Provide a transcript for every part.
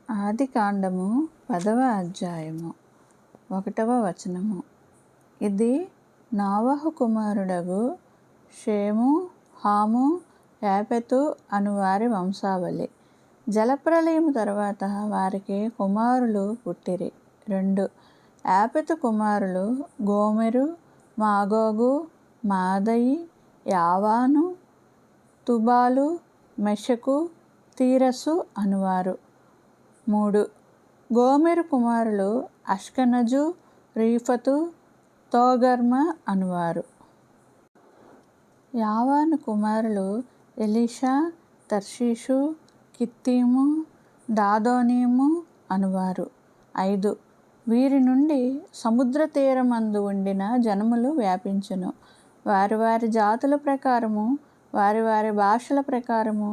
ఆదికాండము 10వ అధ్యాయము 1వ వచనము. ఇది నోవహు కుమారుడగు షేము, హాము, యాపెతు అను వారి వంశావళి. జలప్రళయము తరువాత వారికి కుమారులు పుట్టిరి. 2. యాపెతు కుమారులు గోమెరు, మాగోగు, మాదయి, యావాను, తుబాలు, మెషకు, తీరసు అనువారు. 3. గోమెరు కుమారులు అష్కనజు, రీఫతు, తోగర్మ అనువారు. యావాను కుమారులు ఎలీషా, తర్షీషు, కిత్తీము, దాదోనీము అనువారు. 5. వీరి నుండి సముద్ర తీరమందు ఉండిన జనములు వ్యాపించెను. వారి వారి జాతుల ప్రకారము, వారి వారి భాషల ప్రకారము,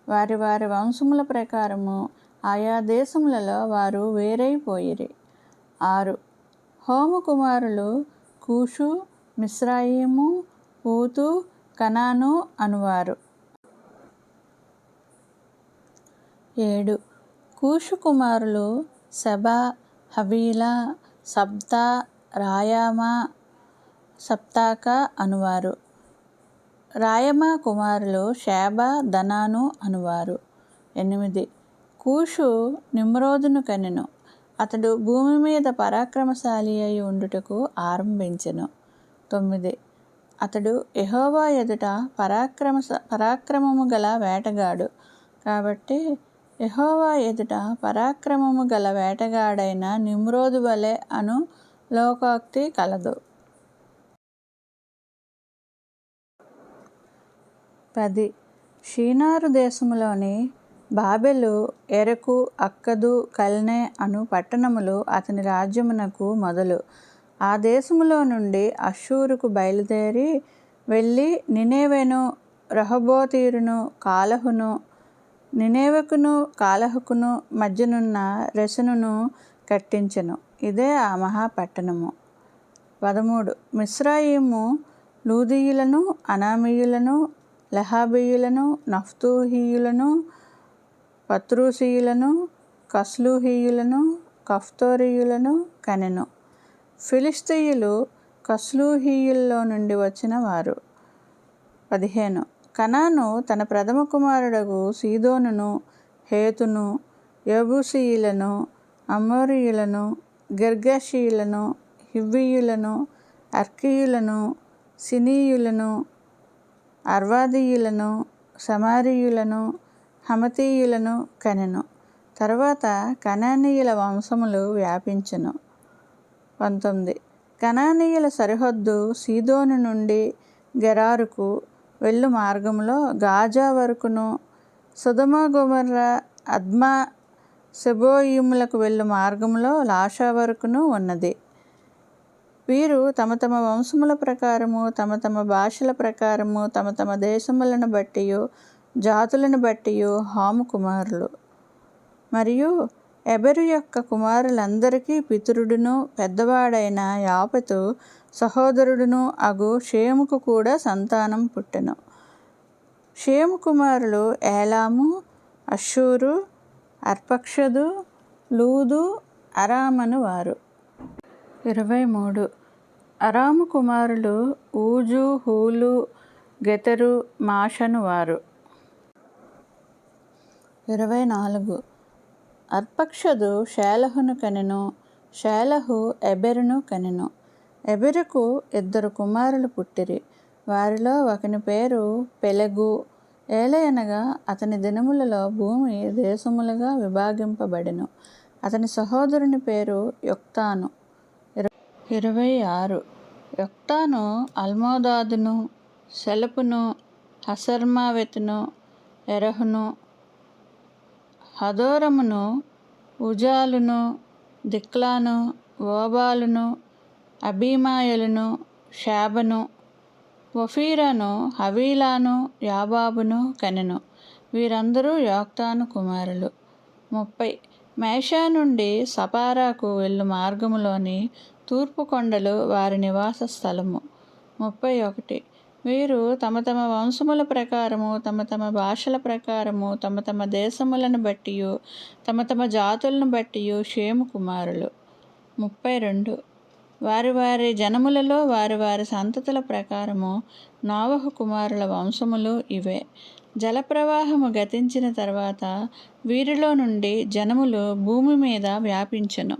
వారి వారి వంశముల ప్రకారము ఆయా దేశములలో వారు వేరైపోయిరి. 6. హోము కుమారులు కూషు, మిస్రాయిము, పూతు, కనాను అనువారు. 7. కూషు కుమారులు సెబా, హవీలా, సబ్తా, రాయమా, సప్తాక అనువారు. రాయమా కుమారులు షేబ, దనాను అనువారు. 8. కూషు నిమ్రోదును కనెను. అతడు భూమి మీద పరాక్రమశాలి అయి ఉండుటకు ఆరంభించెను. 9. అతడు యెహోవా ఎదుట పరాక్రమము గల వేటగాడు. కాబట్టి యెహోవా ఎదుట పరాక్రమము గల వేటగాడైన నిమ్రోదు వలె అను లోకోక్తి కలదు. 10. షీనారు దేశములోని బాబెలు, ఎరకు, అక్కదు, కల్నే అను పట్టణములు అతని రాజ్యమునకు మొదలు. ఆ దేశములో నుండి అష్షూరుకు బయలుదేరి వెళ్ళి నినెవెను, రహోబోతీరును, కాలహును, నినెవెకును కాలహుకును మధ్యనున్న రెసెనును కట్టించెను. ఇదే ఆ మహాపట్టణము. 13. మిస్రాయిము లూదీయులను, అనామీయులను, లెహాబీయులను, నఫ్తూహీయులను, పత్రూసీయులను, కస్లూహీయులను, కఫ్తోరీయులను కనెను. ఫిలిష్తీయులు కస్లూహీయుల్లో నుండి వచ్చిన వారు. 15. కనాను తన ప్రథమ కుమారుడగు సీదోనును, హేతును, యెబూసీయులను, అమోరీయులను, గిర్గాషీయులను, హివ్వీయులను, అర్కీయులను, సినీయులను, అర్వాదీయులను, సమారీయులను, హమతీయులను కనెను. తరువాత కనానీయుల వంశములు వ్యాపించెను. 19. కనానీయుల సరిహద్దు సీదోను నుండి గెరారుకు వెళ్ళు మార్గములో గాజా వరకును, సొదొమ, గొమొర్రా, అద్మా, సెబోయీములకు వెళ్ళు మార్గములో లాషా వరకును ఉన్నది. వీరు తమ తమ వంశముల ప్రకారము, తమ తమ భాషల ప్రకారము, తమ తమ దేశములను బట్టియు జాతులను బట్టియు హాము కుమారులు. మరియు ఎబెరు యొక్క కుమారులందరికీ పితరుడును పెద్దవాడైన యాపెతు సహోదరుడును అగు షేముకు కూడా సంతానం పుట్టెను. షేము కుమారులు ఏలాము, అష్షూరు, అర్పక్షదు, లూదు, అరామను వారు. 23. అరాము కుమారులు ఊజు, హూలు, గెతెరు, మాషను వారు. 24. అర్పక్షదు షేలహును కనెను. షేలహు ఎబెరును కనెను. ఎబెరుకు 2 కుమారులు పుట్టిరి. వారిలో ఒకని పేరు పెలెగు. ఏలయనగా అతని దినములలో భూమి దేశములుగా విభాగింపబడెను. అతని సహోదరుని పేరు యొక్తాను. 26. యొక్తాను అల్మోదాదును, సెలపును, హసర్మావెతును, ఎరహును, హదోరమును, ఉజాలును, దిక్లాను, ఓబాలును, అబీమాయలును, షాబను, ఓఫీరాను, హవీలాను, యాబాబును కనెను. వీరందరూ యొక్తాను కుమారులు. 30. మేషా నుండి సపారాకు వెళ్ళు మార్గములోని తూర్పు కొండలు వారి నివాస స్థలము. 31. వీరు తమ తమ వంశముల ప్రకారము, తమ తమ భాషల ప్రకారము, తమ తమ దేశములను బట్టియు, తమ తమ జాతులను బట్టియు షేము కుమారులు. 32 వారి వారి జనములలో వారి వారి సంతతుల ప్రకారము నోవహు కుమారుల వంశములు ఇవే. జలప్రవాహము గతించిన తర్వాత వీరిలో నుండి జనములు భూమి మీద వ్యాపించెను.